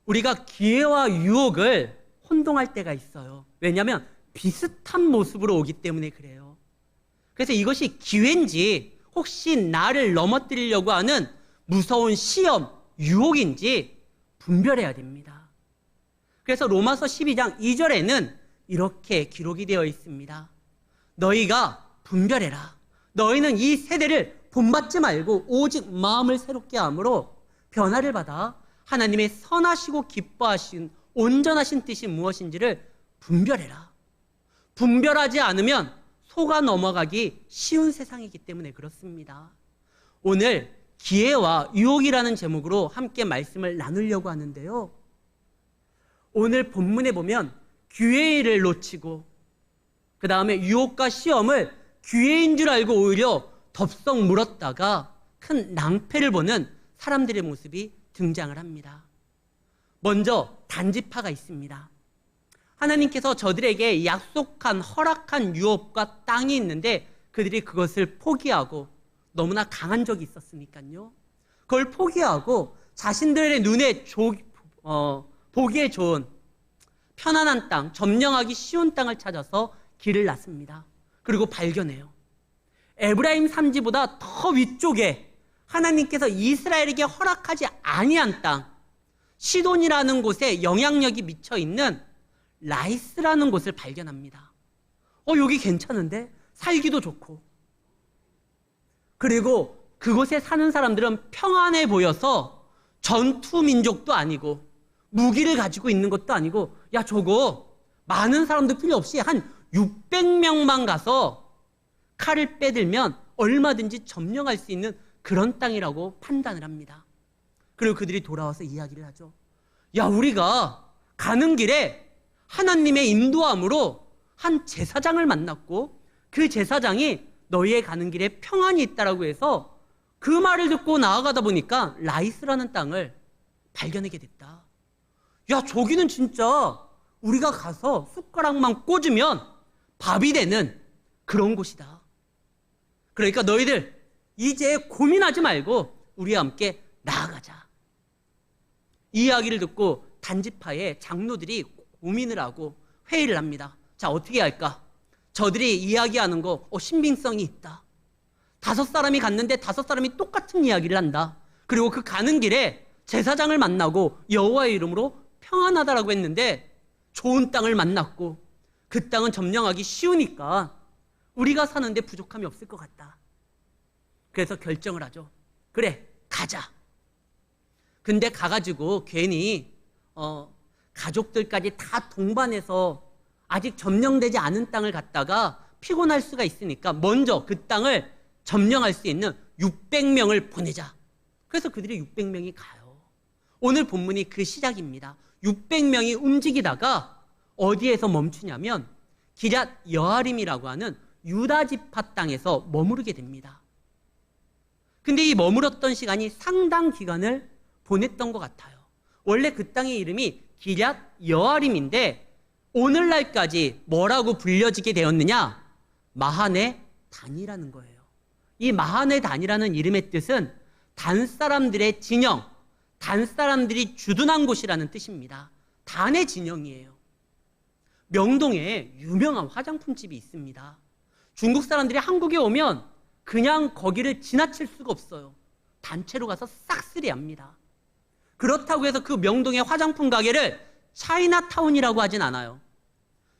우리가 기회와 유혹을 혼동할 때가 있어요. 왜냐하면 비슷한 모습으로 오기 때문에 그래요. 그래서 이것이 기회인지 혹시 나를 넘어뜨리려고 하는 무서운 시험, 유혹인지 분별해야 됩니다. 그래서 로마서 12장 2절에는 이렇게 기록이 되어 있습니다. 너희가 분별해라. 너희는 이 세대를 본받지 말고 오직 마음을 새롭게 함으로 변화를 받아 하나님의 선하시고 기뻐하신 온전하신 뜻이 무엇인지를 분별해라. 분별하지 않으면 속아 넘어가기 쉬운 세상이기 때문에 그렇습니다. 오늘 기회와 유혹이라는 제목으로 함께 말씀을 나누려고 하는데요. 오늘 본문에 보면 기회를 놓치고 그 다음에 유혹과 시험을 기회인 줄 알고 오히려 덥석 물었다가 큰 낭패를 보는 사람들의 모습이 등장을 합니다. 먼저 단지파가 있습니다. 하나님께서 저들에게 약속한 허락한 유업과 땅이 있는데 그들이 그것을 포기하고 너무나 강한 적이 있었으니까요. 그걸 포기하고 자신들의 눈에 보기에 좋은 편안한 땅, 점령하기 쉬운 땅을 찾아서 길을 났습니다. 그리고 발견해요. 에브라임 산지보다 더 위쪽에 하나님께서 이스라엘에게 허락하지 아니한 땅, 시돈이라는 곳에 영향력이 미쳐 있는 라이스라는 곳을 발견합니다. 여기 괜찮은데? 살기도 좋고. 그리고 그곳에 사는 사람들은 평안해 보여서 전투 민족도 아니고 무기를 가지고 있는 것도 아니고 야 저거 많은 사람도 필요 없이 한 600명만 가서 칼을 빼들면 얼마든지 점령할 수 있는 그런 땅이라고 판단을 합니다. 그리고 그들이 돌아와서 이야기를 하죠. 야 우리가 가는 길에 하나님의 인도함으로 한 제사장을 만났고 그 제사장이 너희의 가는 길에 평안이 있다라고 해서 그 말을 듣고 나아가다 보니까 라이스라는 땅을 발견하게 됐다. 야 저기는 진짜 우리가 가서 숟가락만 꽂으면 밥이 되는 그런 곳이다. 그러니까 너희들 이제 고민하지 말고 우리와 함께 나아가자. 이 이야기를 듣고 단지파의 장로들이 고민을 하고 회의를 합니다. 자 어떻게 할까? 저들이 이야기하는 거 신빙성이 있다. 5사람이 갔는데 5사람이 똑같은 이야기를 한다. 그리고 그 가는 길에 제사장을 만나고 여호와의 이름으로 평안하다라고 했는데 좋은 땅을 만났고 그 땅은 점령하기 쉬우니까 우리가 사는데 부족함이 없을 것 같다. 그래서 결정을 하죠. 그래 가자. 근데 가가지고 괜히 가족들까지 다 동반해서 아직 점령되지 않은 땅을 갔다가 피곤할 수가 있으니까 먼저 그 땅을 점령할 수 있는 600명을 보내자. 그래서 그들이 600명이 가요. 오늘 본문이 그 시작입니다. 600명이 움직이다가 어디에서 멈추냐면 기럇 여아림이라고 하는 유다 지파 땅에서 머무르게 됩니다. 근데 이 머물었던 시간이 상당 기간을 보냈던 것 같아요. 원래 그 땅의 이름이 기럇 여아림인데 오늘날까지 뭐라고 불려지게 되었느냐? 마하네 단이라는 거예요. 이 마하네 단이라는 이름의 뜻은 단사람들의 진영, 단사람들이 주둔한 곳이라는 뜻입니다. 단의 진영이에요. 명동에 유명한 화장품집이 있습니다. 중국 사람들이 한국에 오면 그냥 거기를 지나칠 수가 없어요. 단체로 가서 싹쓸이합니다. 그렇다고 해서 그 명동의 화장품 가게를 차이나타운이라고 하진 않아요.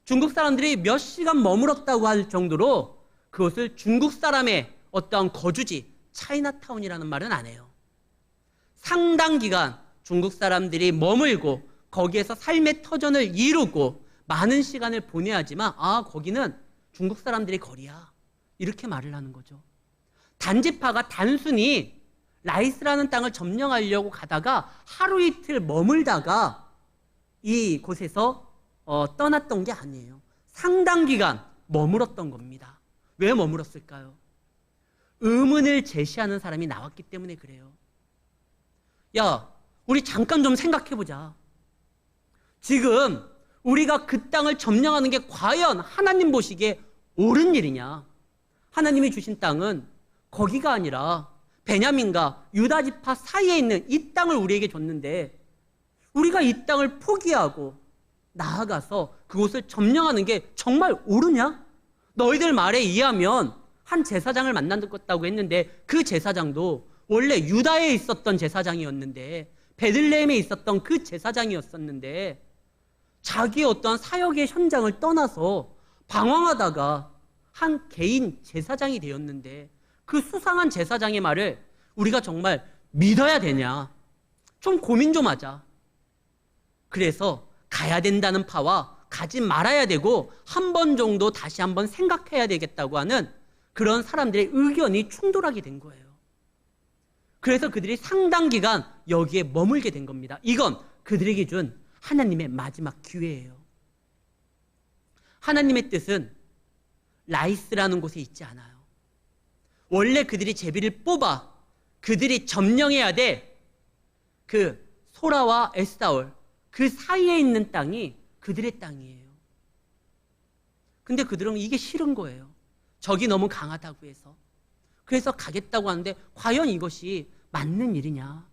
중국 사람들이 몇 시간 머물었다고 할 정도로 그것을 중국 사람의 어떠한 거주지, 차이나타운이라는 말은 안 해요. 상당 기간 중국 사람들이 머물고 거기에서 삶의 터전을 이루고 많은 시간을 보내야지만 거기는 중국 사람들의 거리야. 이렇게 말을 하는 거죠. 단지파가 단순히 라이스라는 땅을 점령하려고 가다가 하루 이틀 머물다가 이곳에서 떠났던 게 아니에요. 상당 기간 머물었던 겁니다. 왜 머물었을까요? 의문을 제시하는 사람이 나왔기 때문에 그래요. 야, 우리 잠깐 좀 생각해보자. 지금 우리가 그 땅을 점령하는 게 과연 하나님 보시기에 옳은 일이냐? 하나님이 주신 땅은 거기가 아니라 베냐민과 유다 지파 사이에 있는 이 땅을 우리에게 줬는데 우리가 이 땅을 포기하고 나아가서 그곳을 점령하는 게 정말 옳으냐? 너희들 말에 의하면 한 제사장을 만났다고 했는데 그 제사장도 원래 유다에 있었던 제사장이었는데, 베들레헴에 있었던 그 제사장이었었는데, 자기의 어떠한 사역의 현장을 떠나서 방황하다가 한 개인 제사장이 되었는데, 그 수상한 제사장의 말을 우리가 정말 믿어야 되냐? 좀 고민 좀 하자. 그래서 가야 된다는 파와 가지 말아야 되고 한 번 정도 다시 한번 생각해야 되겠다고 하는 그런 사람들의 의견이 충돌하게 된 거예요. 그래서 그들이 상당 기간 여기에 머물게 된 겁니다. 이건 그들에게 준 하나님의 마지막 기회예요. 하나님의 뜻은 라이스라는 곳에 있지 않아요. 원래 그들이 제비를 뽑아 그들이 점령해야 될 그 소라와 에스타올, 그 사이에 있는 땅이 그들의 땅이에요. 근데 그들은 이게 싫은 거예요. 적이 너무 강하다고 해서. 그래서 가겠다고 하는데 과연 이것이 맞는 일이냐?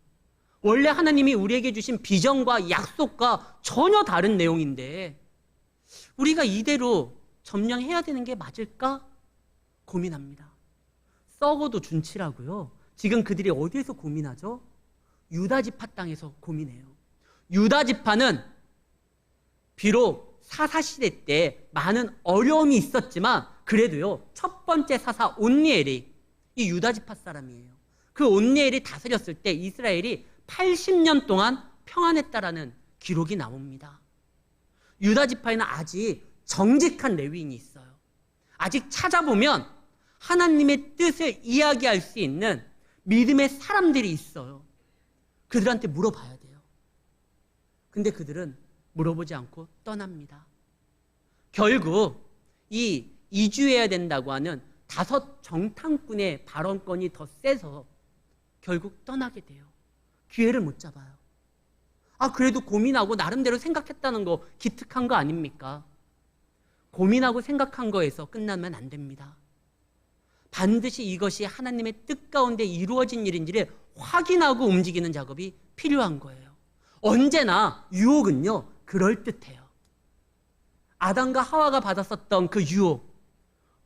원래 하나님이 우리에게 주신 비전과 약속과 전혀 다른 내용인데 우리가 이대로 점령해야 되는 게 맞을까? 고민합니다. 썩어도 준치라고요. 지금 그들이 어디에서 고민하죠? 유다지파 땅에서 고민해요. 유다지파는 비록 사사시대 때 많은 어려움이 있었지만 그래도요, 첫 번째 사사 온니엘이 이 유다지파 사람이에요. 그 온니엘이 다스렸을 때 이스라엘이 80년 동안 평안했다라는 기록이 나옵니다. 유다지파에는 아직 정직한 레위인이 있어요. 아직 찾아보면 하나님의 뜻을 이야기할 수 있는 믿음의 사람들이 있어요. 그들한테 물어봐야 돼요. 근데 그들은 물어보지 않고 떠납니다. 결국 이 이주해야 된다고 하는 5 정탐꾼의 발언권이 더 세서 결국 떠나게 돼요. 기회를 못 잡아요. 그래도 고민하고 나름대로 생각했다는 거 기특한 거 아닙니까? 고민하고 생각한 거에서 끝나면 안 됩니다. 반드시 이것이 하나님의 뜻 가운데 이루어진 일인지를 확인하고 움직이는 작업이 필요한 거예요. 언제나 유혹은요, 그럴듯해요. 아담과 하와가 받았었던 그 유혹,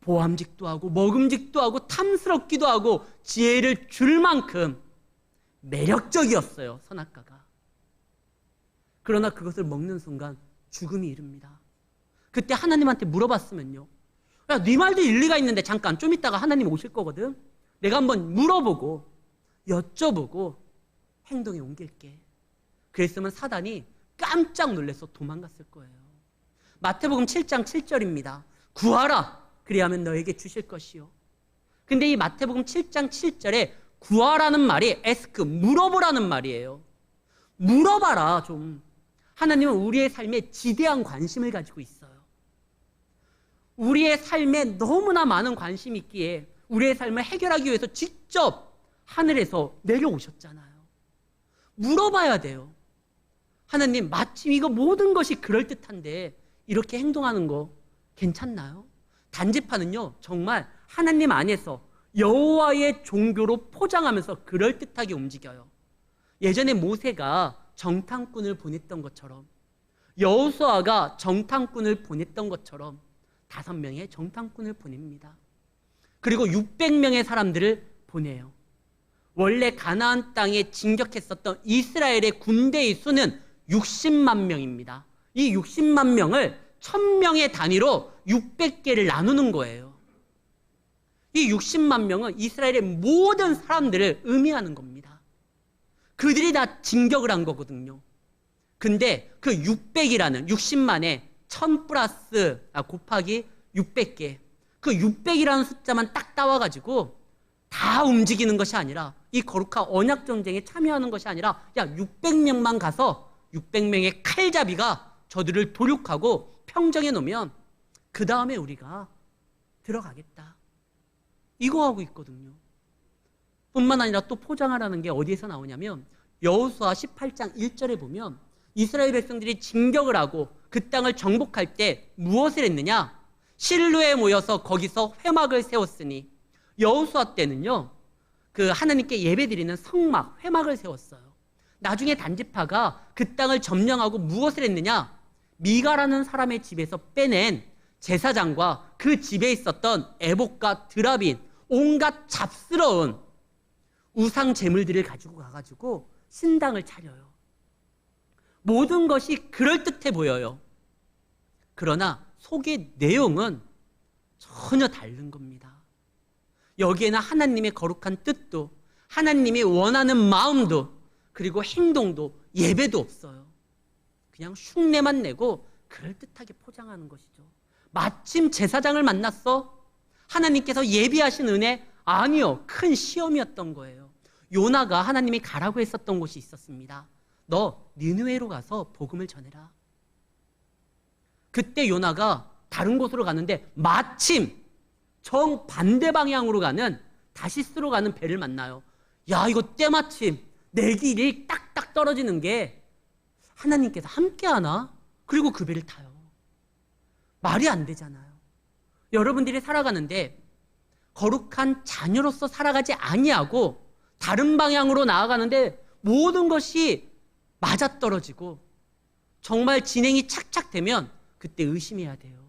보암직도 하고 먹음직도 하고 탐스럽기도 하고 지혜를 줄 만큼 매력적이었어요, 선악과가. 그러나 그것을 먹는 순간 죽음이 이릅니다. 그때 하나님한테 물어봤으면요, 야, 네 말도 일리가 있는데 잠깐 좀 이따가 하나님 오실 거거든. 내가 한번 물어보고 여쭤보고 행동에 옮길게. 그랬으면 사단이 깜짝 놀라서 도망갔을 거예요. 마태복음 7장 7절입니다. 구하라, 그리하면 너에게 주실 것이요. 근데 이 마태복음 7장 7절에 구하라는 말이 에스크, 물어보라는 말이에요. 물어봐라 좀. 하나님은 우리의 삶에 지대한 관심을 가지고 있어요. 우리의 삶에 너무나 많은 관심이 있기에 우리의 삶을 해결하기 위해서 직접 하늘에서 내려오셨잖아요. 물어봐야 돼요. 하나님, 마침 이거 모든 것이 그럴듯한데 이렇게 행동하는 거 괜찮나요? 단지파는요, 정말 하나님 안에서 여호와의 종교로 포장하면서 그럴듯하게 움직여요. 예전에 모세가 정탐꾼을 보냈던 것처럼, 여호수아가 정탐꾼을 보냈던 것처럼 5명의 정탐꾼을 보냅니다. 그리고 600명의 사람들을 보내요. 원래 가나안 땅에 진격했었던 이스라엘의 군대의 수는 60만 명입니다. 이 60만 명을 1000명의 단위로 600개를 나누는 거예요. 이 60만 명은 이스라엘의 모든 사람들을 의미하는 겁니다. 그들이 다 진격을 한 거거든요. 근데 그 600이라는 60만에 1000 플러스 곱하기 600개, 그 600이라는 숫자만 딱 따와가지고 다 움직이는 것이 아니라, 이 거룩한 언약 전쟁에 참여하는 것이 아니라, 야, 600명만 가서 600명의 칼잡이가 저들을 도륙하고 평정해 놓으면 그 다음에 우리가 들어가겠다, 이거 하고 있거든요. 뿐만 아니라 또 포장하라는 게 어디에서 나오냐면 여호수아 18장 1절에 보면 이스라엘 백성들이 진격을 하고 그 땅을 정복할 때 무엇을 했느냐? 실로에 모여서 거기서 회막을 세웠으니, 여호수아 때는요, 그 하나님께 예배드리는 성막, 회막을 세웠어요. 나중에 단지파가 그 땅을 점령하고 무엇을 했느냐? 미가라는 사람의 집에서 빼낸 제사장과 그 집에 있었던 에봇과 드라빈, 온갖 잡스러운 우상 제물들을 가지고 가가지고 신당을 차려요. 모든 것이 그럴듯해 보여요. 그러나 속의 내용은 전혀 다른 겁니다. 여기에는 하나님의 거룩한 뜻도, 하나님이 원하는 마음도, 그리고 행동도, 예배도 없어요. 그냥 흉내만 내고 그럴듯하게 포장하는 것이죠. 마침 제사장을 만났어? 하나님께서 예비하신 은혜? 아니요. 큰 시험이었던 거예요. 요나가 하나님이 가라고 했었던 곳이 있었습니다. 너 니느웨로 가서 복음을 전해라. 그때 요나가 다른 곳으로 가는데 마침 정반대 방향으로 가는 다시스로 가는 배를 만나요. 야, 이거 때마침 내 길이 딱딱 떨어지는 게 하나님께서 함께하나? 그리고 그 배를 타요. 말이 안 되잖아요. 여러분들이 살아가는데 거룩한 자녀로서 살아가지 아니하고 다른 방향으로 나아가는데 모든 것이 맞아떨어지고 정말 진행이 착착 되면 그때 의심해야 돼요.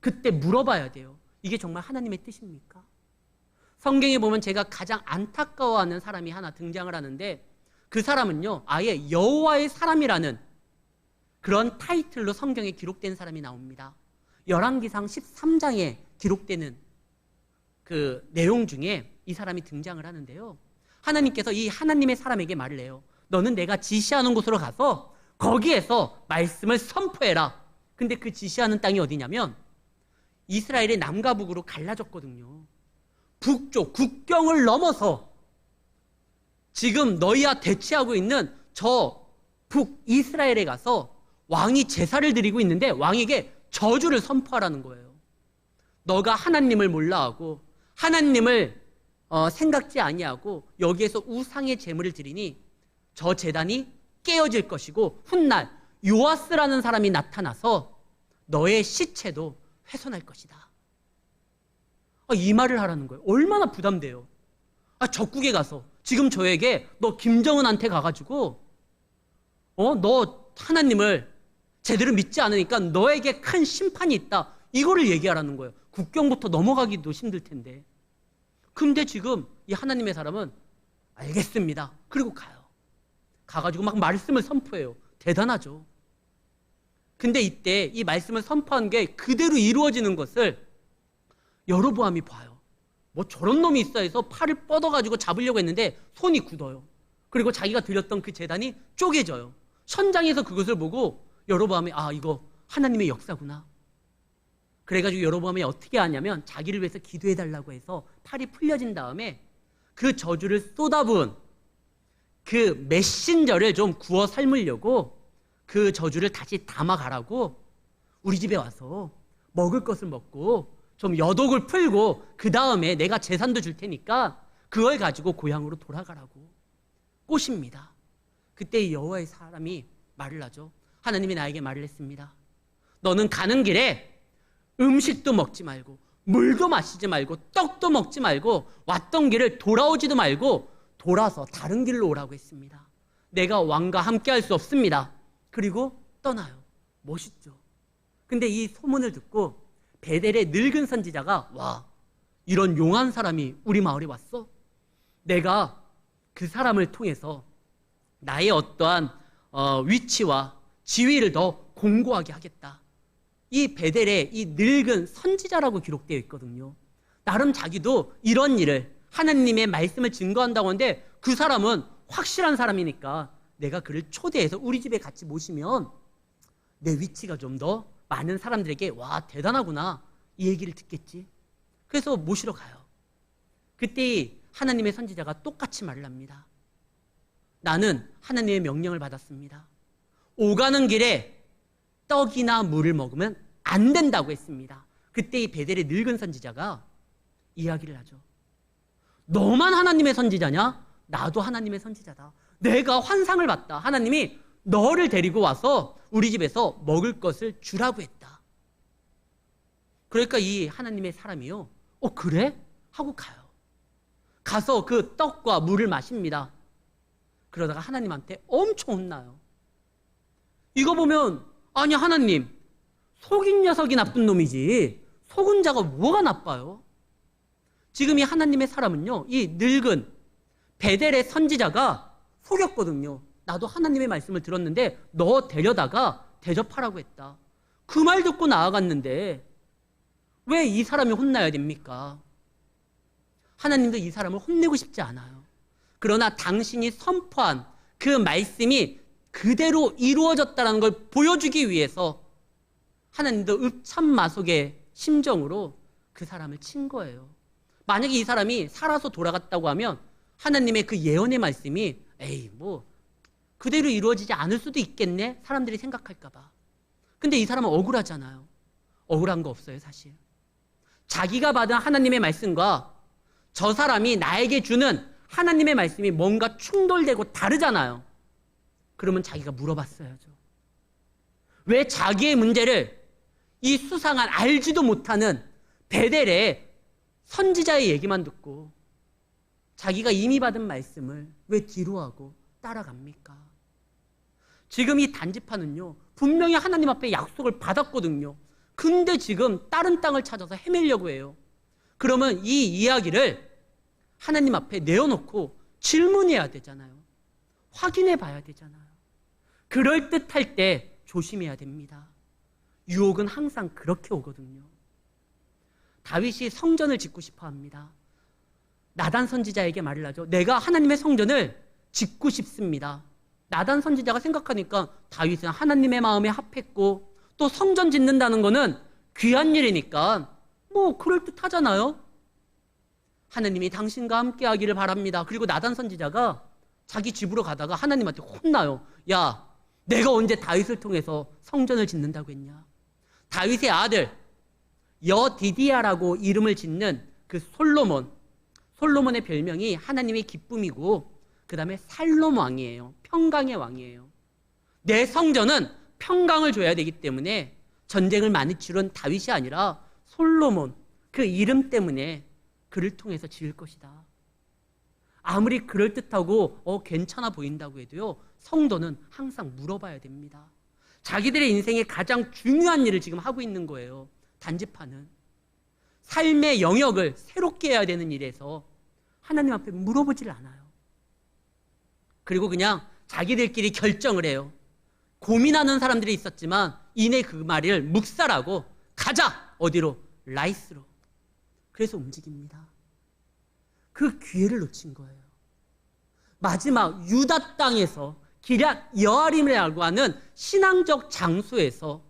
그때 물어봐야 돼요. 이게 정말 하나님의 뜻입니까? 성경에 보면 제가 가장 안타까워하는 사람이 하나 등장을 하는데 그 사람은요, 아예 여호와의 사람이라는 그런 타이틀로 성경에 기록된 사람이 나옵니다. 열왕기상 13장에 기록되는 그 내용 중에 이 사람이 등장을 하는데요. 하나님께서 이 하나님의 사람에게 말을 해요. 너는 내가 지시하는 곳으로 가서 거기에서 말씀을 선포해라. 근데 그 지시하는 땅이 어디냐면 이스라엘이 남과 북으로 갈라졌거든요. 북쪽 국경을 넘어서 지금 너희와 대치하고 있는 저 북이스라엘에 가서 왕이 제사를 드리고 있는데 왕에게 저주를 선포하라는 거예요. 너가 하나님을 몰라하고 하나님을 생각지 아니하고 여기에서 우상의 제물을 드리니 저 제단이 깨어질 것이고 훗날 요아스라는 사람이 나타나서 너의 시체도 훼손할 것이다. 이 말을 하라는 거예요. 얼마나 부담돼요. 적국에 가서 지금 저에게 너 김정은한테 가가지고 너 하나님을 제대로 믿지 않으니까 너에게 큰 심판이 있다. 이거를 얘기하라는 거예요. 국경부터 넘어가기도 힘들 텐데. 근데 지금 이 하나님의 사람은 알겠습니다. 그리고 가요. 가가지고 막 말씀을 선포해요. 대단하죠. 근데 이때 이 말씀을 선포한 게 그대로 이루어지는 것을 여로보암이 봐요. 뭐 저런 놈이 있어 해서 팔을 뻗어가지고 잡으려고 했는데 손이 굳어요. 그리고 자기가 드렸던 그 제단이 쪼개져요. 선장에서 그것을 보고 여로보암이 이거 하나님의 역사구나. 그래가지고 여로보암이 어떻게 하냐면 자기를 위해서 기도해달라고 해서 팔이 풀려진 다음에 그 저주를 쏟아부은 그 메신저를 좀 구워 삶으려고 그 저주를 다시 담아가라고 우리 집에 와서 먹을 것을 먹고 좀 여독을 풀고 그 다음에 내가 재산도 줄 테니까 그걸 가지고 고향으로 돌아가라고 꼬십니다. 그때 이 여호와의 사람이 말을 하죠. 하나님이 나에게 말을 했습니다. 너는 가는 길에 음식도 먹지 말고 물도 마시지 말고 떡도 먹지 말고 왔던 길을 돌아오지도 말고 돌아서 다른 길로 오라고 했습니다. 내가 왕과 함께 할 수 없습니다. 그리고 떠나요. 멋있죠. 근데 이 소문을 듣고 베델의 늙은 선지자가 와, 이런 용한 사람이 우리 마을에 왔어? 내가 그 사람을 통해서 나의 어떠한 위치와 지위를 더 공고하게 하겠다. 이 베델의 이 늙은 선지자라고 기록되어 있거든요. 나름 자기도 이런 일을 하나님의 말씀을 증거한다고 하는데 그 사람은 확실한 사람이니까 내가 그를 초대해서 우리 집에 같이 모시면 내 위치가 좀 더 많은 사람들에게 와, 대단하구나 이 얘기를 듣겠지. 그래서 모시러 가요. 그때 하나님의 선지자가 똑같이 말을 합니다. 나는 하나님의 명령을 받았습니다. 오가는 길에 떡이나 물을 먹으면 안 된다고 했습니다. 그때 이 베델의 늙은 선지자가 이야기를 하죠. 너만 하나님의 선지자냐? 나도 하나님의 선지자다. 내가 환상을 봤다. 하나님이 너를 데리고 와서 우리 집에서 먹을 것을 주라고 했다. 그러니까 이 하나님의 사람이요. 그래? 하고 가요. 가서 그 떡과 물을 마십니다. 그러다가 하나님한테 엄청 혼나요. 이거 보면 아니 하나님, 속인 녀석이 나쁜 놈이지 속은 자가 뭐가 나빠요? 지금 이 하나님의 사람은요, 이 늙은 베델의 선지자가 속였거든요. 나도 하나님의 말씀을 들었는데 너 데려다가 대접하라고 했다. 그 말 듣고 나아갔는데 왜 이 사람이 혼나야 됩니까? 하나님도 이 사람을 혼내고 싶지 않아요. 그러나 당신이 선포한 그 말씀이 그대로 이루어졌다는 걸 보여주기 위해서 하나님도 읍참마속의 심정으로 그 사람을 친 거예요. 만약에 이 사람이 살아서 돌아갔다고 하면 하나님의 그 예언의 말씀이 에이 뭐 그대로 이루어지지 않을 수도 있겠네, 사람들이 생각할까 봐. 근데 이 사람은 억울하잖아요. 억울한 거 없어요, 사실. 자기가 받은 하나님의 말씀과 저 사람이 나에게 주는 하나님의 말씀이 뭔가 충돌되고 다르잖아요. 그러면 자기가 물어봤어야죠. 왜 자기의 문제를 이 수상한 알지도 못하는 베델의 선지자의 얘기만 듣고 자기가 이미 받은 말씀을 왜 뒤로 하고 따라갑니까? 지금 이 단지파는요, 분명히 하나님 앞에 약속을 받았거든요. 근데 지금 다른 땅을 찾아서 헤매려고 해요. 그러면 이 이야기를 하나님 앞에 내어놓고 질문해야 되잖아요. 확인해 봐야 되잖아요. 그럴듯할 때 조심해야 됩니다. 유혹은 항상 그렇게 오거든요. 다윗이 성전을 짓고 싶어 합니다. 나단 선지자에게 말을 하죠. 내가 하나님의 성전을 짓고 싶습니다. 나단 선지자가 생각하니까 다윗은 하나님의 마음에 합했고 또 성전 짓는다는 거는 귀한 일이니까 뭐 그럴듯하잖아요. 하나님이 당신과 함께 하기를 바랍니다. 그리고 나단 선지자가 자기 집으로 가다가 하나님한테 혼나요. 야, 내가 언제 다윗을 통해서 성전을 짓는다고 했냐? 다윗의 아들 여디디야라고 이름을 짓는 그 솔로몬의 별명이 하나님의 기쁨이고 그 다음에 살롬 왕이에요. 평강의 왕이에요. 내 성전은 평강을 줘야 되기 때문에 전쟁을 많이 치른 다윗이 아니라 솔로몬, 그 이름 때문에 그를 통해서 지을 것이다. 아무리 그럴듯하고 괜찮아 보인다고 해도요, 성도는 항상 물어봐야 됩니다. 자기들의 인생에 가장 중요한 일을 지금 하고 있는 거예요. 단지파는 삶의 영역을 새롭게 해야 되는 일에서 하나님 앞에 물어보질 않아요. 그리고 그냥 자기들끼리 결정을 해요. 고민하는 사람들이 있었지만 이내 그 말을 묵살하고 가자! 어디로? 라이스로. 그래서 움직입니다. 그 기회를 놓친 거예요. 마지막 유다 땅에서 기럇 여아림이라고 하는 신앙적 장소에서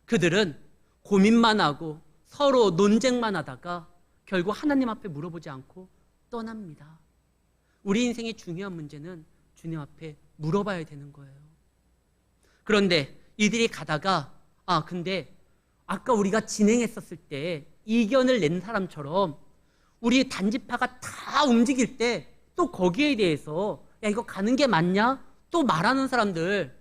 그들은 고민만 하고 서로 논쟁만 하다가 결국 하나님 앞에 물어보지 않고 떠납니다. 우리 인생의 중요한 문제는 주님 앞에 물어봐야 되는 거예요. 그런데 이들이 가다가 근데 아까 우리가 진행했었을 때 이견을 낸 사람처럼 우리 단지파가 다 움직일 때 또 거기에 대해서 야 이거 가는 게 맞냐? 또 말하는 사람들,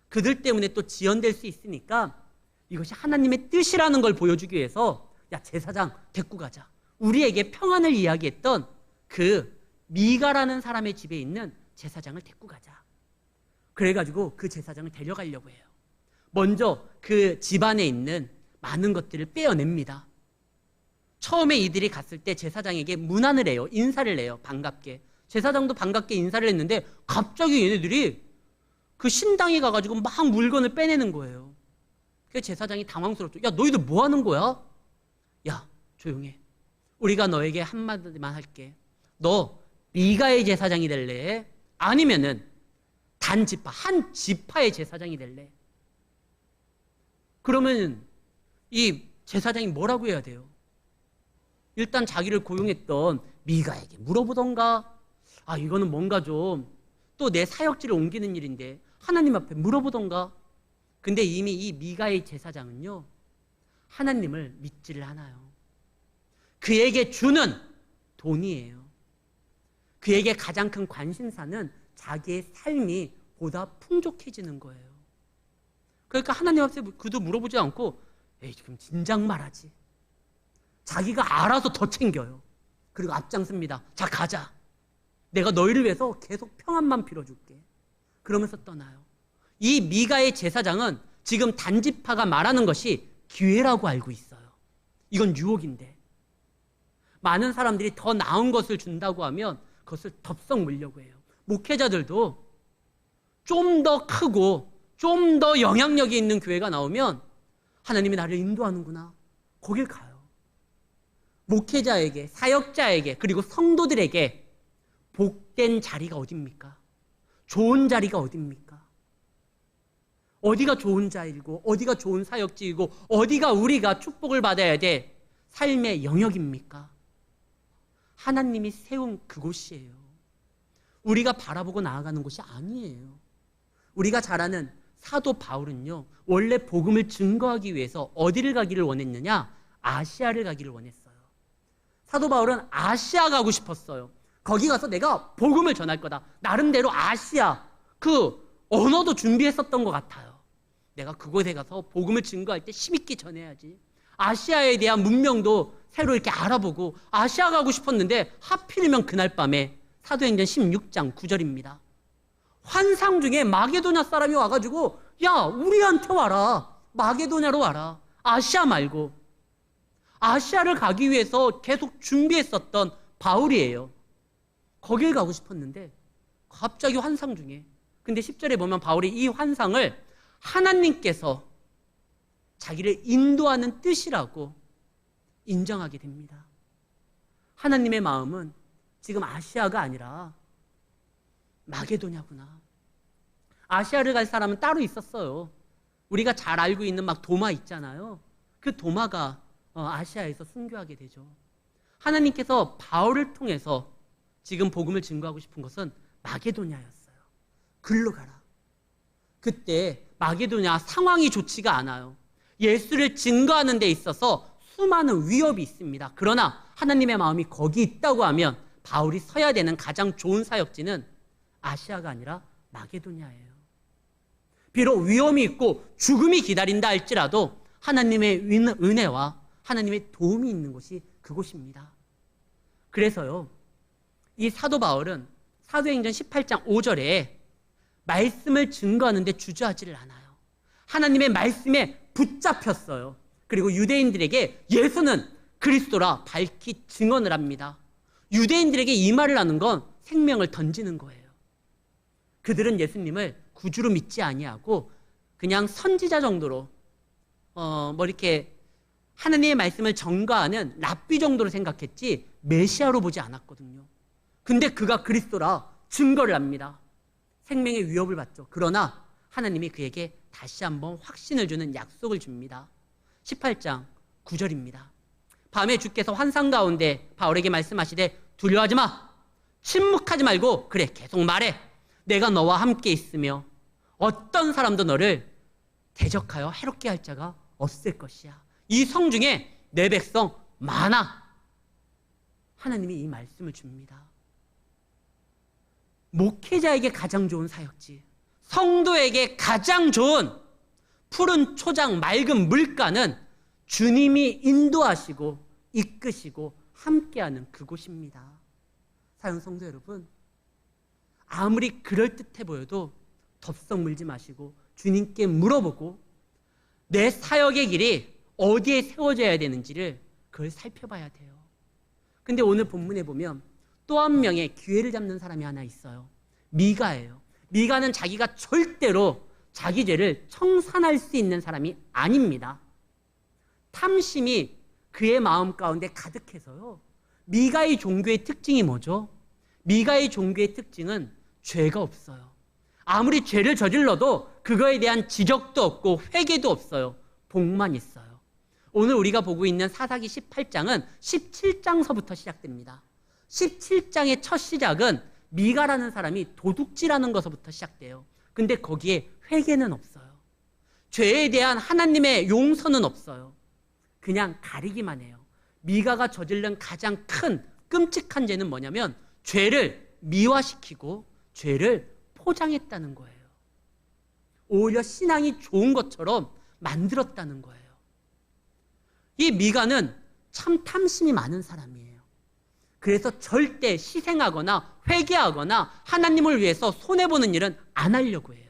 그들 때문에 또 지연될 수 있으니까 이것이 하나님의 뜻이라는 걸 보여주기 위해서 야 제사장 데리고 가자. 우리에게 평안을 이야기했던 그 미가라는 사람의 집에 있는 제사장을 데리고 가자. 그래가지고 그 제사장을 데려가려고 해요. 먼저 그 집안에 있는 많은 것들을 빼어냅니다. 처음에 이들이 갔을 때 제사장에게 문안을 해요. 인사를 해요. 반갑게. 제사장도 반갑게 인사를 했는데 갑자기 얘네들이 그 신당에 가가지고 막 물건을 빼내는 거예요. 그래서 제사장이 당황스럽죠. 야 너희들 뭐 하는 거야? 야 조용해. 우리가 너에게 한마디만 할게. 너 미가의 제사장이 될래? 아니면은 단지파, 한 지파의 제사장이 될래? 그러면 이 제사장이 뭐라고 해야 돼요? 일단 자기를 고용했던 미가에게 물어보던가, 이거는 뭔가 좀 또 내 사역지를 옮기는 일인데 하나님 앞에 물어보던가. 근데 이미 이 미가의 제사장은요, 하나님을 믿지를 않아요. 그에게 주는 돈이에요. 그에게 가장 큰 관심사는 자기의 삶이 보다 풍족해지는 거예요. 그러니까 하나님 앞에 그도 물어보지 않고 에이 지금 진작 말하지. 자기가 알아서 더 챙겨요. 그리고 앞장섭니다. 자 가자. 내가 너희를 위해서 계속 평안만 빌어줄게. 그러면서 떠나요. 이 미가의 제사장은 지금 단지파가 말하는 것이 기회라고 알고 있어요. 이건 유혹인데. 많은 사람들이 더 나은 것을 준다고 하면 그것을 덥석 물려고 해요. 목회자들도 좀 더 크고 좀 더 영향력이 있는 교회가 나오면 하나님이 나를 인도하는구나. 거길 가요. 목회자에게, 사역자에게, 그리고 성도들에게 복된 자리가 어딥니까? 좋은 자리가 어딥니까? 어디가 좋은 자리고 어디가 좋은 사역지이고 어디가 우리가 축복을 받아야 돼 삶의 영역입니까? 하나님이 세운 그곳이에요. 우리가 바라보고 나아가는 곳이 아니에요. 우리가 잘 아는 사도 바울은요, 원래 복음을 증거하기 위해서 어디를 가기를 원했느냐? 아시아를 가기를 원했어요. 사도 바울은 아시아 가고 싶었어요. 거기 가서 내가 복음을 전할 거다. 나름대로 아시아, 그 언어도 준비했었던 것 같아요. 내가 그곳에 가서 복음을 증거할 때 힘있게 전해야지. 아시아에 대한 문명도 새로 이렇게 알아보고 아시아 가고 싶었는데 하필이면 그날 밤에 사도행전 16장 9절입니다. 환상 중에 마게도냐 사람이 와가지고 야, 우리한테 와라. 마게도냐로 와라. 아시아 말고. 아시아를 가기 위해서 계속 준비했었던 바울이에요. 거길 가고 싶었는데 갑자기 환상 중에. 근데 10절에 보면 바울이 이 환상을 하나님께서 자기를 인도하는 뜻이라고 인정하게 됩니다. 하나님의 마음은 지금 아시아가 아니라 마게도냐구나. 아시아를 갈 사람은 따로 있었어요. 우리가 잘 알고 있는 막 도마 있잖아요. 그 도마가 아시아에서 순교하게 되죠. 하나님께서 바울을 통해서 지금 복음을 증거하고 싶은 것은 마게도냐였어요. 글로 가라. 그때 마게도냐 상황이 좋지가 않아요. 예수를 증거하는 데 있어서 수많은 위협이 있습니다. 그러나 하나님의 마음이 거기 있다고 하면 바울이 서야 되는 가장 좋은 사역지는 아시아가 아니라 마게도냐예요. 비록 위험이 있고 죽음이 기다린다 할지라도 하나님의 은혜와 하나님의 도움이 있는 곳이 그곳입니다. 그래서요, 이 사도 바울은 사도행전 18장 5절에 말씀을 증거하는 데 주저하지를 않아요. 하나님의 말씀에 붙잡혔어요. 그리고 유대인들에게 예수는 그리스도라 밝히 증언을 합니다. 유대인들에게 이 말을 하는 건 생명을 던지는 거예요. 그들은 예수님을 구주로 믿지 아니하고 그냥 선지자 정도로 이렇게 하나님의 말씀을 전가하는 랍비 정도로 생각했지 메시아로 보지 않았거든요. 근데 그가 그리스도라 증거를 합니다. 생명의 위협을 받죠. 그러나 하나님이 그에게 다시 한번 확신을 주는 약속을 줍니다. 18장 9절입니다. 밤에 주께서 환상 가운데 바울에게 말씀하시되 두려워하지 마. 침묵하지 말고 그래 계속 말해. 내가 너와 함께 있으며 어떤 사람도 너를 대적하여 해롭게 할 자가 없을 것이야. 이 성 중에 내 백성 많아. 하나님이 이 말씀을 줍니다. 목회자에게 가장 좋은 사역지, 성도에게 가장 좋은 푸른 초장 맑은 물가는 주님이 인도하시고 이끄시고 함께하는 그곳입니다. 사랑 성도 여러분, 아무리 그럴듯해 보여도 덥석 물지 마시고 주님께 물어보고 내 사역의 길이 어디에 세워져야 되는지를 그걸 살펴봐야 돼요. 근데 오늘 본문에 보면 또 한 명의 기회를 잡는 사람이 하나 있어요. 미가예요. 미가는 자기가 절대로 자기 죄를 청산할 수 있는 사람이 아닙니다. 탐심이 그의 마음 가운데 가득해서요. 미가의 종교의 특징이 뭐죠? 미가의 종교의 특징은 죄가 없어요. 아무리 죄를 저질러도 그거에 대한 지적도 없고 회개도 없어요. 복만 있어요. 오늘 우리가 보고 있는 사사기 18장은 17장서부터 시작됩니다. 17장의 첫 시작은 미가라는 사람이 도둑질하는 것부터 시작돼요. 근데 거기에 회개는 없어요. 죄에 대한 하나님의 용서는 없어요. 그냥 가리기만 해요. 미가가 저지른 가장 큰 끔찍한 죄는 뭐냐면 죄를 미화시키고 죄를 포장했다는 거예요. 오히려 신앙이 좋은 것처럼 만들었다는 거예요. 이 미가는 참 탐심이 많은 사람이에요. 그래서 절대 희생하거나 회개하거나 하나님을 위해서 손해보는 일은 안 하려고 해요.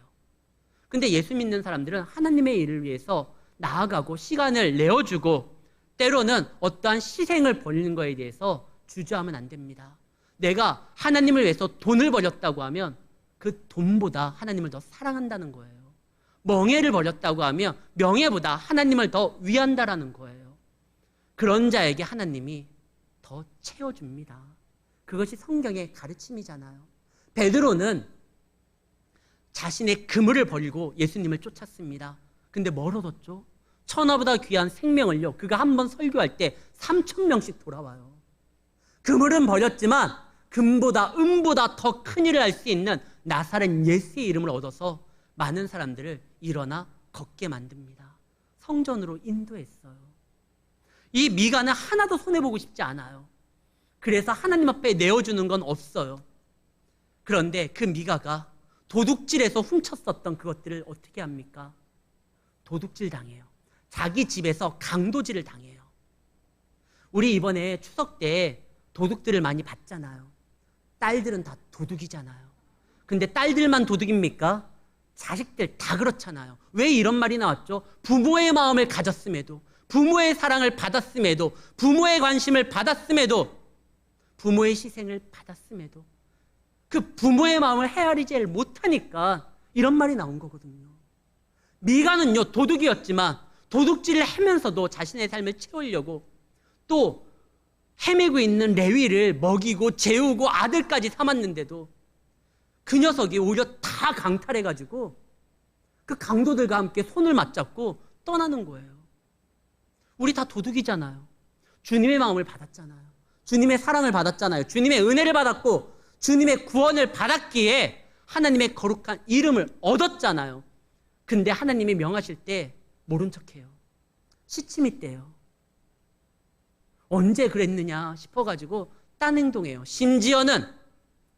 근데 예수 믿는 사람들은 하나님의 일을 위해서 나아가고 시간을 내어주고 때로는 어떠한 희생을 벌이는 것에 대해서 주저하면 안 됩니다. 내가 하나님을 위해서 돈을 벌였다고 하면 그 돈보다 하나님을 더 사랑한다는 거예요. 명예를 벌였다고 하면 명예보다 하나님을 더 위한다라는 거예요. 그런 자에게 하나님이 더 채워줍니다. 그것이 성경의 가르침이잖아요. 베드로는 자신의 그물을 버리고 예수님을 쫓았습니다. 근데 뭘 얻었죠? 천하보다 귀한 생명을요. 그가 한 번 설교할 때 3,000명씩 돌아와요. 그물은 버렸지만 금보다 은보다 더 큰 일을 할 수 있는 나사렛 예수의 이름을 얻어서 많은 사람들을 일어나 걷게 만듭니다. 성전으로 인도했어요. 이 미가는 하나도 손해보고 싶지 않아요. 그래서 하나님 앞에 내어주는 건 없어요. 그런데 그 미가가 도둑질해서 훔쳤었던 그것들을 어떻게 합니까? 도둑질 당해요. 자기 집에서 강도질을 당해요. 우리 이번에 추석 때 도둑들을 많이 봤잖아요. 딸들은 다 도둑이잖아요. 근데 딸들만 도둑입니까? 자식들 다 그렇잖아요. 왜 이런 말이 나왔죠? 부모의 마음을 가졌음에도, 부모의 사랑을 받았음에도, 부모의 관심을 받았음에도, 부모의 희생을 받았음에도 그 부모의 마음을 헤아리지 못하니까 이런 말이 나온 거거든요. 미가는요, 도둑이었지만 도둑질을 하면서도 자신의 삶을 채우려고 또 헤매고 있는 레위를 먹이고 재우고 아들까지 삼았는데도 그 녀석이 오히려 다 강탈해가지고 그 강도들과 함께 손을 맞잡고 떠나는 거예요. 우리 다 도둑이잖아요. 주님의 마음을 받았잖아요. 주님의 사랑을 받았잖아요. 주님의 은혜를 받았고 주님의 구원을 받았기에 하나님의 거룩한 이름을 얻었잖아요. 근데 하나님이 명하실 때 모른 척해요. 시침이 떼요. 언제 그랬느냐 싶어가지고 딴 행동해요. 심지어는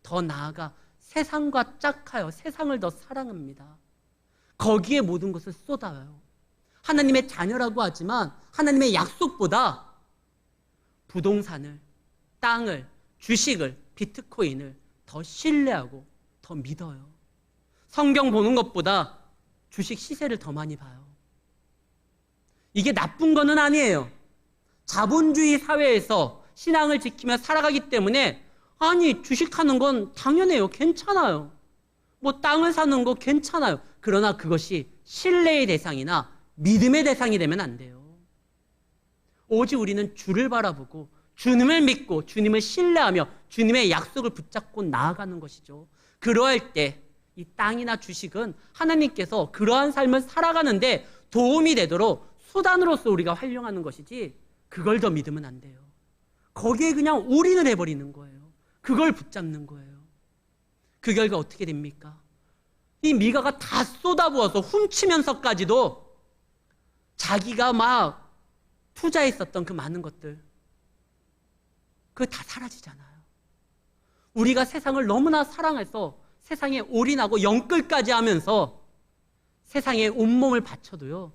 더 나아가 세상과 짝하여 세상을 더 사랑합니다. 거기에 모든 것을 쏟아요. 하나님의 자녀라고 하지만 하나님의 약속보다 부동산을, 땅을, 주식을, 비트코인을 더 신뢰하고 더 믿어요. 성경 보는 것보다 주식 시세를 더 많이 봐요. 이게 나쁜 거는 아니에요. 자본주의 사회에서 신앙을 지키며 살아가기 때문에 아니 주식하는 건 당연해요. 괜찮아요. 뭐 땅을 사는 거 괜찮아요. 그러나 그것이 신뢰의 대상이나 믿음의 대상이 되면 안 돼요. 오직 우리는 주를 바라보고 주님을 믿고 주님을 신뢰하며 주님의 약속을 붙잡고 나아가는 것이죠. 그러할 때 이 땅이나 주식은 하나님께서 그러한 삶을 살아가는데 도움이 되도록 수단으로서 우리가 활용하는 것이지 그걸 더 믿으면 안 돼요. 거기에 그냥 올인을 해버리는 거예요. 그걸 붙잡는 거예요. 그 결과 어떻게 됩니까? 이 미가가 다 쏟아부어서 훔치면서까지도 자기가 막 투자했었던 그 많은 것들 그거 다 사라지잖아요. 우리가 세상을 너무나 사랑해서 세상에 올인하고 영끌까지 하면서 세상에 온몸을 바쳐도요.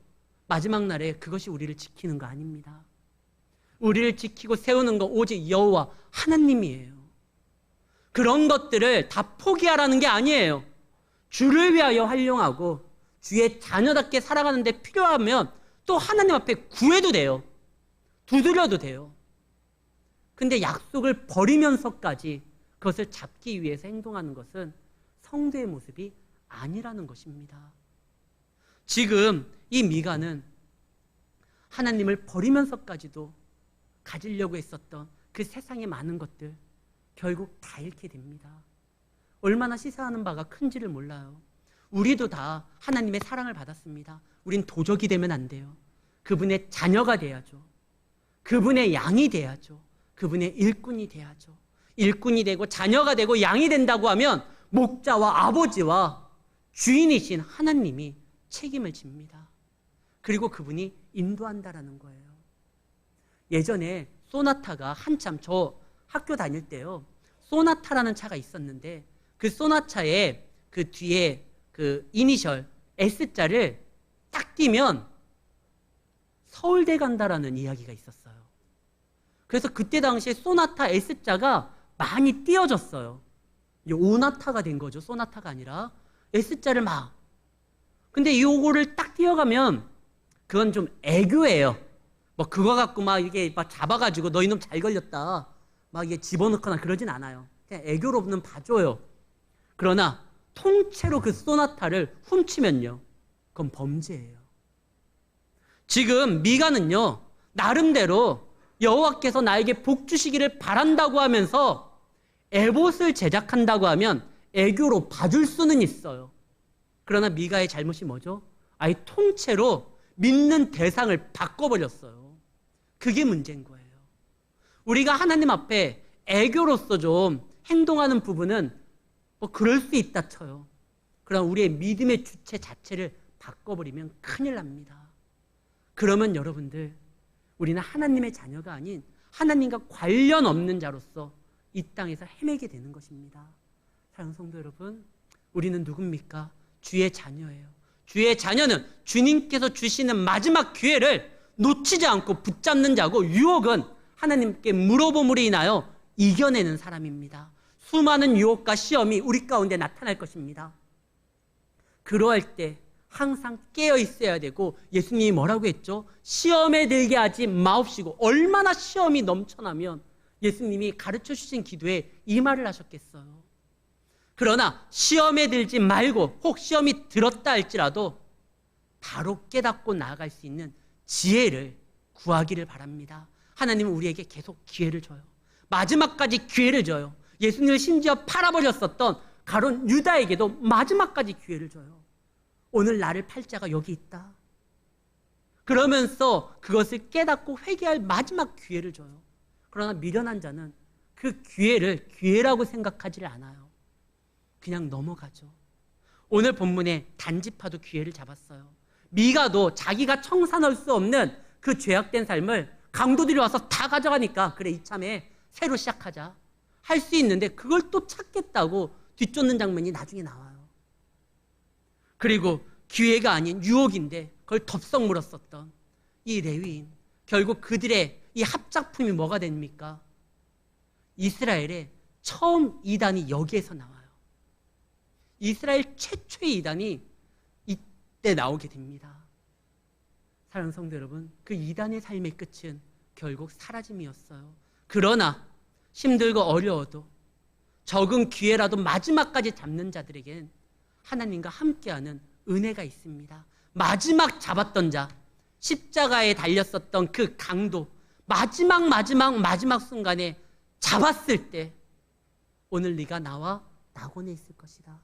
마지막 날에 그것이 우리를 지키는 거 아닙니다. 우리를 지키고 세우는 건 오직 여호와 하나님이에요. 그런 것들을 다 포기하라는 게 아니에요. 주를 위하여 활용하고 주의 자녀답게 살아가는 데 필요하면 또 하나님 앞에 구해도 돼요. 두드려도 돼요. 근데 약속을 버리면서까지 그것을 잡기 위해서 행동하는 것은 성도의 모습이 아니라는 것입니다. 지금 이 미가는 하나님을 버리면서까지도 가지려고 했었던 그 세상의 많은 것들 결국 다 잃게 됩니다. 얼마나 시사하는 바가 큰지를 몰라요. 우리도 다 하나님의 사랑을 받았습니다. 우린 도적이 되면 안 돼요. 그분의 자녀가 돼야죠. 그분의 양이 돼야죠. 그분의 일꾼이 돼야죠. 일꾼이 되고 자녀가 되고 양이 된다고 하면 목자와 아버지와 주인이신 하나님이 책임을 집니다. 그리고 그분이 인도한다라는 거예요. 예전에 소나타가 한참 저 학교 다닐 때요. 소나타라는 차가 있었는데 그 소나타에 그 뒤에 그 이니셜 S자를 딱 띄면 서울대 간다라는 이야기가 있었어요. 그래서 그때 당시에 소나타 S자가 많이 띄어졌어요. 이제 오나타가 된 거죠. 소나타가 아니라 S자를 막. 근데 요거를 딱 띄어가면 그건 좀 애교예요. 뭐 그거 갖고 막 이게 막 잡아가지고 너 이놈 잘 걸렸다 막 이게 집어넣거나 그러진 않아요. 그냥 애교로는 봐줘요. 그러나 통째로 그 소나타를 훔치면요, 그건 범죄예요. 지금 미가는요, 나름대로 여호와께서 나에게 복 주시기를 바란다고 하면서 에봇을 제작한다고 하면 애교로 봐줄 수는 있어요. 그러나 미가의 잘못이 뭐죠? 아예 통째로 믿는 대상을 바꿔버렸어요. 그게 문제인 거예요. 우리가 하나님 앞에 애교로서 좀 행동하는 부분은 뭐 그럴 수 있다 쳐요. 그러나 우리의 믿음의 주체 자체를 바꿔버리면 큰일 납니다. 그러면 여러분들, 우리는 하나님의 자녀가 아닌 하나님과 관련 없는 자로서 이 땅에서 헤매게 되는 것입니다. 사랑하는 성도 여러분, 우리는 누굽니까? 주의 자녀예요. 주의 자녀는 주님께서 주시는 마지막 기회를 놓치지 않고 붙잡는 자고, 유혹은 하나님께 물어봄으로 인하여 이겨내는 사람입니다. 수많은 유혹과 시험이 우리 가운데 나타날 것입니다. 그러할 때 항상 깨어 있어야 되고, 예수님이 뭐라고 했죠? 시험에 들게 하지 마옵시고. 얼마나 시험이 넘쳐나면 예수님이 가르쳐 주신 기도에 이 말을 하셨겠어요. 그러나 시험에 들지 말고, 혹 시험이 들었다 할지라도 바로 깨닫고 나아갈 수 있는 지혜를 구하기를 바랍니다. 하나님은 우리에게 계속 기회를 줘요. 마지막까지 기회를 줘요. 예수님을 심지어 팔아버렸었던 가룟 유다에게도 마지막까지 기회를 줘요. 오늘 나를 팔 자가 여기 있다. 그러면서 그것을 깨닫고 회개할 마지막 기회를 줘요. 그러나 미련한 자는 그 기회를 기회라고 생각하지를 않아요. 그냥 넘어가죠. 오늘 본문에 단지파도 기회를 잡았어요. 미가도 자기가 청산할 수 없는 그 죄악된 삶을 강도들이 와서 다 가져가니까, 그래 이참에 새로 시작하자 할 수 있는데 그걸 또 찾겠다고 뒤쫓는 장면이 나중에 나와요. 그리고 기회가 아닌 유혹인데 그걸 덥석 물었었던 이 레위인, 결국 그들의 이 합작품이 뭐가 됩니까? 이스라엘의 처음 이단이 여기에서 나와요. 이스라엘 최초의 이단이 이때 나오게 됩니다. 사랑하는 성도 여러분, 그 이단의 삶의 끝은 결국 사라짐이었어요. 그러나 힘들고 어려워도 적은 기회라도 마지막까지 잡는 자들에겐 하나님과 함께하는 은혜가 있습니다. 마지막 잡았던 자, 십자가에 달렸었던 그 강도, 마지막 순간에 잡았을 때 오늘 네가 나와 낙원에 있을 것이다.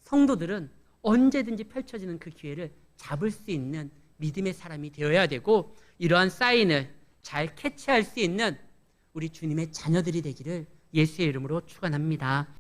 성도들은 언제든지 펼쳐지는 그 기회를 잡을 수 있는 믿음의 사람이 되어야 되고, 이러한 사인을 잘 캐치할 수 있는 우리 주님의 자녀들이 되기를 예수의 이름으로 축원합니다.